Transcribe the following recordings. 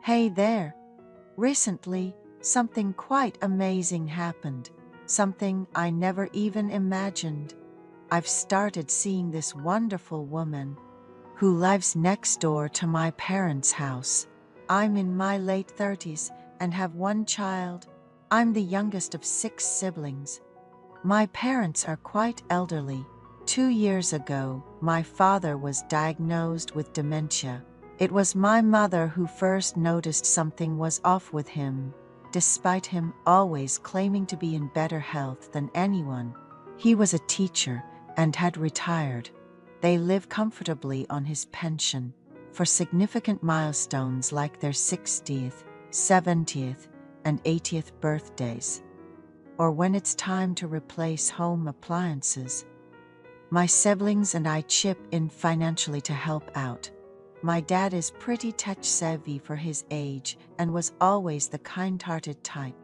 Hey there. Recently, something quite amazing happened. Something I never even imagined. I've started seeing this wonderful woman who lives next door to my parents' house. I'm in my late 30s and have one child. I'm the youngest of 6 siblings. My parents are quite elderly. 2 years ago, my father was diagnosed with dementia. It was my mother who first noticed something was off with him, despite him always claiming to be in better health than anyone. He was a teacher and had retired. They live comfortably on his pension. For significant milestones like their 60th, 70th, and 80th birthdays, or when it's time to replace home appliances, my siblings and I chip in financially to help out. My dad is pretty tech-savvy for his age and was always the kind-hearted type,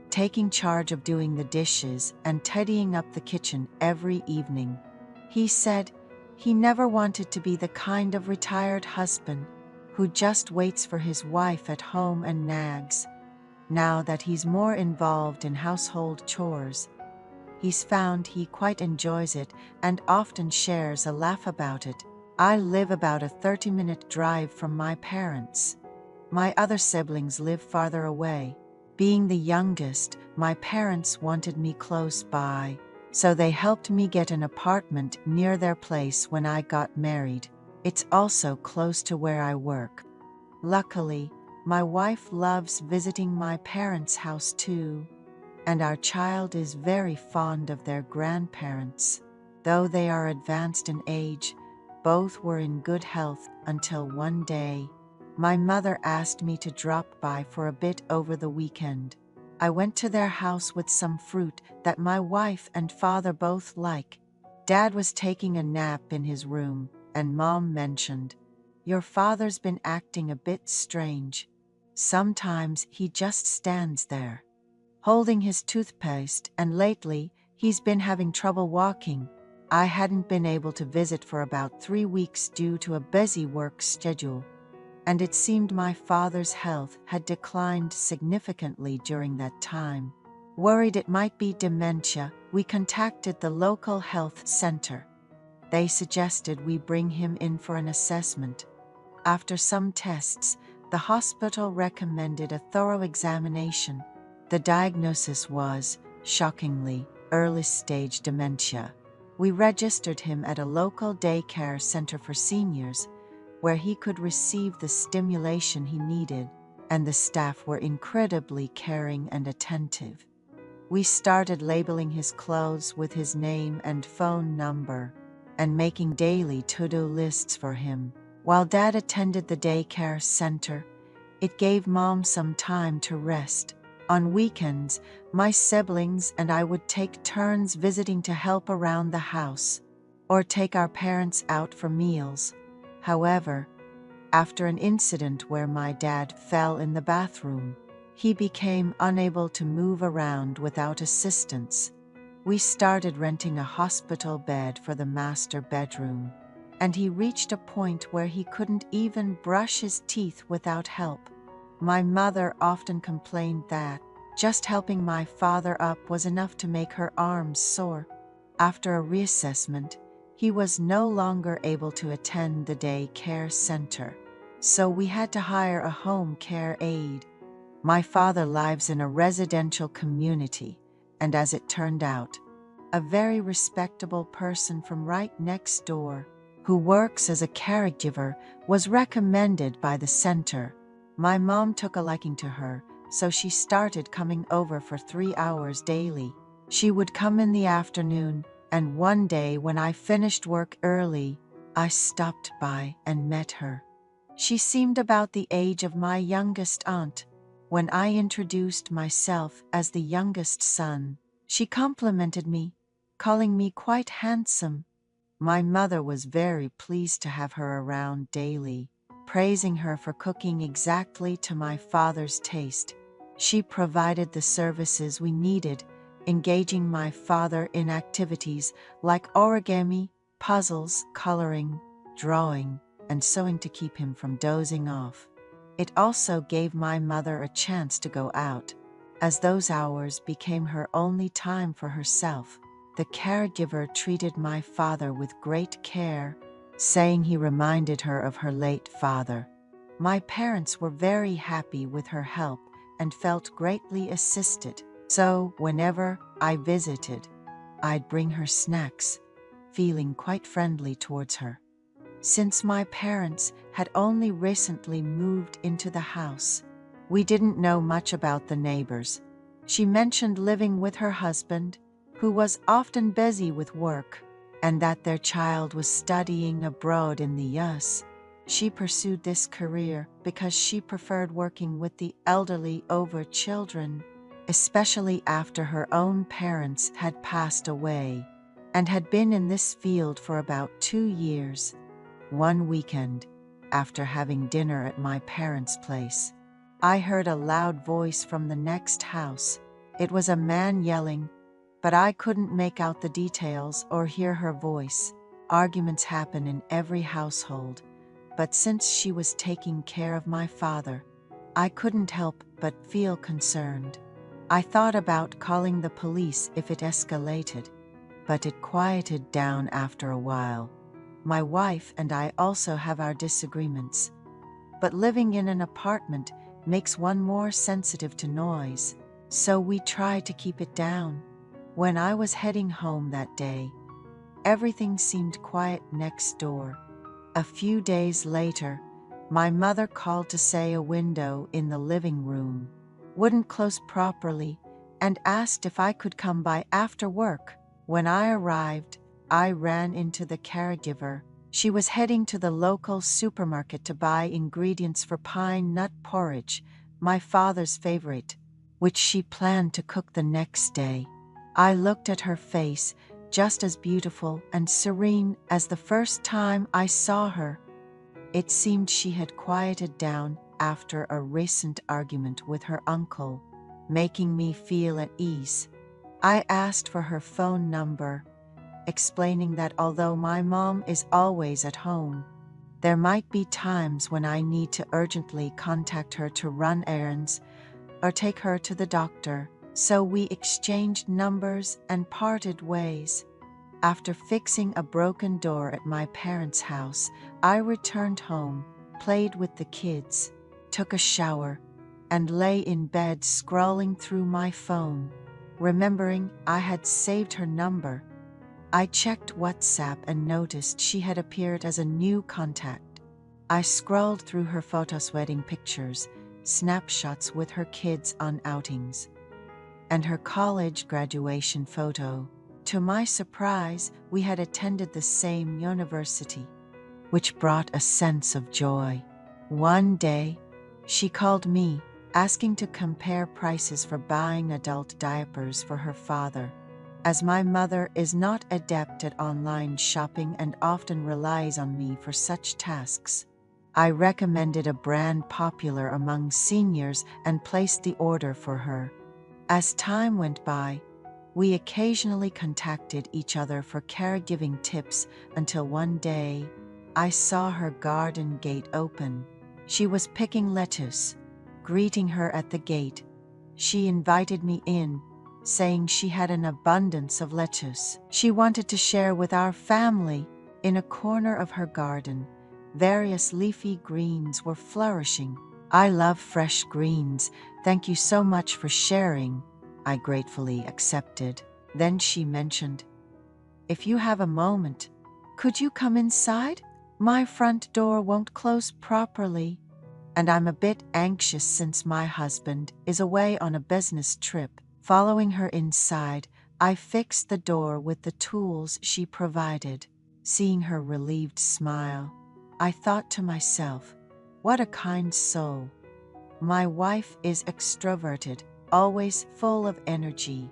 taking charge of doing the dishes and tidying up the kitchen every evening. He said he never wanted to be the kind of retired husband who just waits for his wife at home and nags. Now that he's more involved in household chores, he's found he quite enjoys it and often shares a laugh about it. I live about a 30-minute drive from my parents. My other siblings live farther away. Being the youngest, my parents wanted me close by, so they helped me get an apartment near their place when I got married. It's also close to where I work. Luckily, my wife loves visiting my parents' house too, and our child is very fond of their grandparents. Though they are advanced in age, both were in good health until one day my mother asked me to drop by for a bit over the weekend. I went to their house with some fruit that my wife and father both like. Dad was taking a nap in his room, and Mom mentioned, "Your father's been acting a bit strange. Sometimes he just stands there, holding his toothpaste, and lately, he's been having trouble walking." I hadn't been able to visit for about 3 weeks due to a busy work schedule, and it seemed my father's health had declined significantly during that time. Worried it might be dementia, we contacted the local health center. They suggested we bring him in for an assessment. After some tests, the hospital recommended a thorough examination. The diagnosis was, shockingly, early-stage dementia. We registered him at a local daycare center for seniors, where he could receive the stimulation he needed, and the staff were incredibly caring and attentive. We started labeling his clothes with his name and phone number, and making daily to-do lists for him. While Dad attended the daycare center, it gave Mom some time to rest. On weekends, my siblings and I would take turns visiting to help around the house, or take our parents out for meals. However, after an incident where my dad fell in the bathroom, he became unable to move around without assistance. We started renting a hospital bed for the master bedroom, and he reached a point where he couldn't even brush his teeth without help. My mother often complained that just helping my father up was enough to make her arms sore. After a reassessment, he was no longer able to attend the day care center, so we had to hire a home care aide. My father lives in a residential community, and as it turned out, a very respectable person from right next door, who works as a caregiver, was recommended by the center. My mom took a liking to her, so she started coming over for 3 hours daily. She would come in the afternoon, and one day when I finished work early, I stopped by and met her. She seemed about the age of my youngest aunt. When I introduced myself as the youngest son, she complimented me, calling me quite handsome. My mother was very pleased to have her around daily, praising her for cooking exactly to my father's taste. She provided the services we needed, engaging my father in activities like origami, puzzles, coloring, drawing, and sewing to keep him from dozing off. It also gave my mother a chance to go out, as those hours became her only time for herself. The caregiver treated my father with great care, saying he reminded her of her late father. My parents were very happy with her help and felt greatly assisted. So, whenever I visited, I'd bring her snacks, feeling quite friendly towards her. Since my parents had only recently moved into the house, we didn't know much about the neighbors. She mentioned living with her husband, who was often busy with work, and that their child was studying abroad in the US. She pursued this career because she preferred working with the elderly over children, especially after her own parents had passed away, and had been in this field for about 2 years. One weekend, after having dinner at my parents' place, I heard a loud voice from the next house. It was a man yelling, but I couldn't make out the details or hear her voice. Arguments happen in every household, but since she was taking care of my father, I couldn't help but feel concerned. I thought about calling the police if it escalated, but it quieted down after a while. My wife and I also have our disagreements, but living in an apartment makes one more sensitive to noise, so we try to keep it down. When I was heading home that day, everything seemed quiet next door. A few days later, my mother called to say a window in the living room wouldn't close properly and asked if I could come by after work. When I arrived, I ran into the caregiver. She was heading to the local supermarket to buy ingredients for pine nut porridge, my father's favorite, which she planned to cook the next day. I looked at her face, just as beautiful and serene as the first time I saw her. It seemed she had quieted down after a recent argument with her uncle, making me feel at ease. I asked for her phone number, explaining that although my mom is always at home, there might be times when I need to urgently contact her to run errands or take her to the doctor. So we exchanged numbers and parted ways. After fixing a broken door at my parents' house, I returned home, played with the kids, took a shower, and lay in bed scrolling through my phone. Remembering I had saved her number, I checked WhatsApp and noticed she had appeared as a new contact. I scrolled through her photos, wedding pictures, snapshots with her kids on outings, and her college graduation photo. To my surprise, we had attended the same university, which brought a sense of joy. One day, she called me, asking to compare prices for buying adult diapers for her father. As my mother is not adept at online shopping and often relies on me for such tasks, I recommended a brand popular among seniors and placed the order for her. As time went by, we occasionally contacted each other for caregiving tips until one day, I saw her garden gate open. She was picking lettuce. Greeting her at the gate, she invited me in, saying she had an abundance of lettuce she wanted to share with our family. In a corner of her garden, various leafy greens were flourishing. I love fresh greens. Thank you so much for sharing. I gratefully accepted. Then she mentioned, if you have a moment, could you come inside? My front door won't close properly, and I'm a bit anxious since my husband is away on a business trip. Following her inside, I fixed the door with the tools she provided. Seeing her relieved smile, I thought to myself, what a kind soul. My wife is extroverted, always full of energy,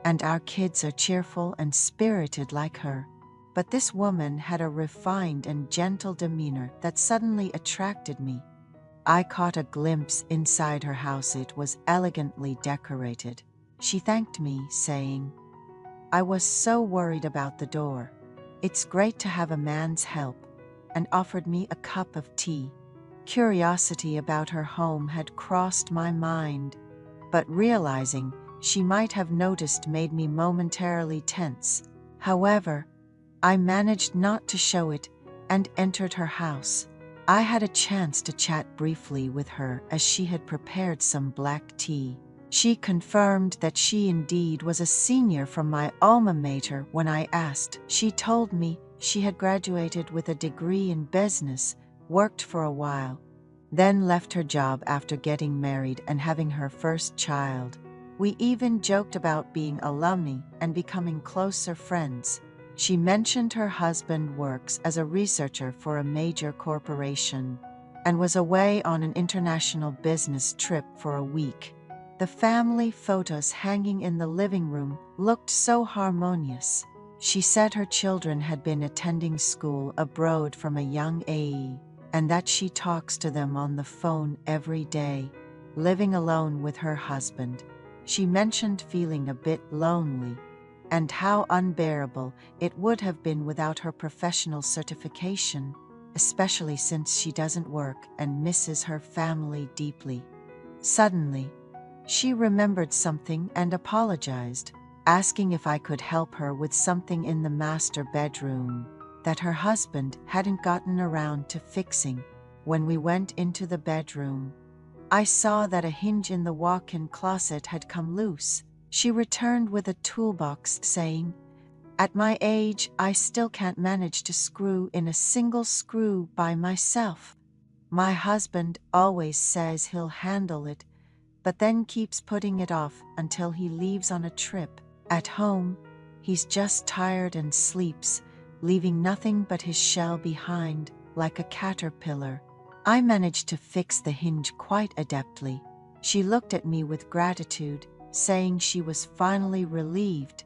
and our kids are cheerful and spirited like her. But this woman had a refined and gentle demeanor that suddenly attracted me. I caught a glimpse inside her house. It was elegantly decorated. She thanked me, saying, I was so worried about the door. It's great to have a man's help, and offered me a cup of tea. Curiosity about her home had crossed my mind, but realizing she might have noticed made me momentarily tense. However, I managed not to show it and entered her house. I had a chance to chat briefly with her as she had prepared some black tea. She confirmed that she indeed was a senior from my alma mater when I asked. She told me she had graduated with a degree in business, worked for a while, then left her job after getting married and having her first child. We even joked about being alumni and becoming closer friends. She mentioned her husband works as a researcher for a major corporation and was away on an international business trip for a week. The family photos hanging in the living room looked so harmonious. She said her children had been attending school abroad from a young age, and that she talks to them on the phone every day, living alone with her husband. She mentioned feeling a bit lonely and how unbearable it would have been without her professional certification, especially since she doesn't work and misses her family deeply. Suddenly, she remembered something and apologized, asking if I could help her with something in the master bedroom that her husband hadn't gotten around to fixing. When we went into the bedroom, I saw that a hinge in the walk-in closet had come loose. She returned with a toolbox saying, "At my age, I still can't manage to screw in a single screw by myself. My husband always says he'll handle it, but then keeps putting it off until he leaves on a trip. At home, he's just tired and sleeps, leaving nothing but his shell behind, like a caterpillar." I managed to fix the hinge quite adeptly. She looked at me with gratitude, saying she was finally relieved,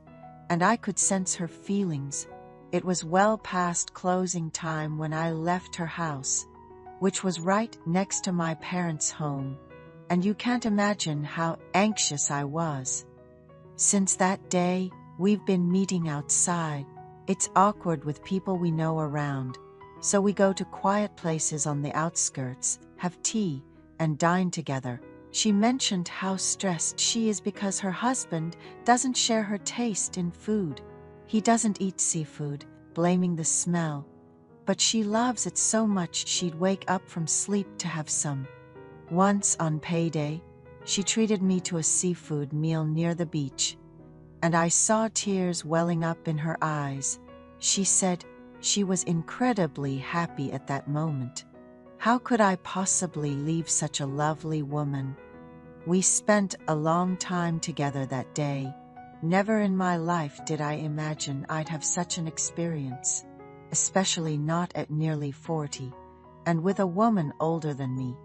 and I could sense her feelings. It was well past closing time when I left her house, which was right next to my parents' home, and you can't imagine how anxious I was. Since that day, we've been meeting outside. It's awkward with people we know around, so we go to quiet places on the outskirts, have tea, and dine together. She mentioned how stressed she is because her husband doesn't share her taste in food. He doesn't eat seafood, blaming the smell, but she loves it so much she'd wake up from sleep to have some. Once on payday, she treated me to a seafood meal near the beach, and I saw tears welling up in her eyes. She said she was incredibly happy at that moment. How could I possibly leave such a lovely woman? We spent a long time together that day. Never in my life did I imagine I'd have such an experience, especially not at nearly 40, and with a woman older than me.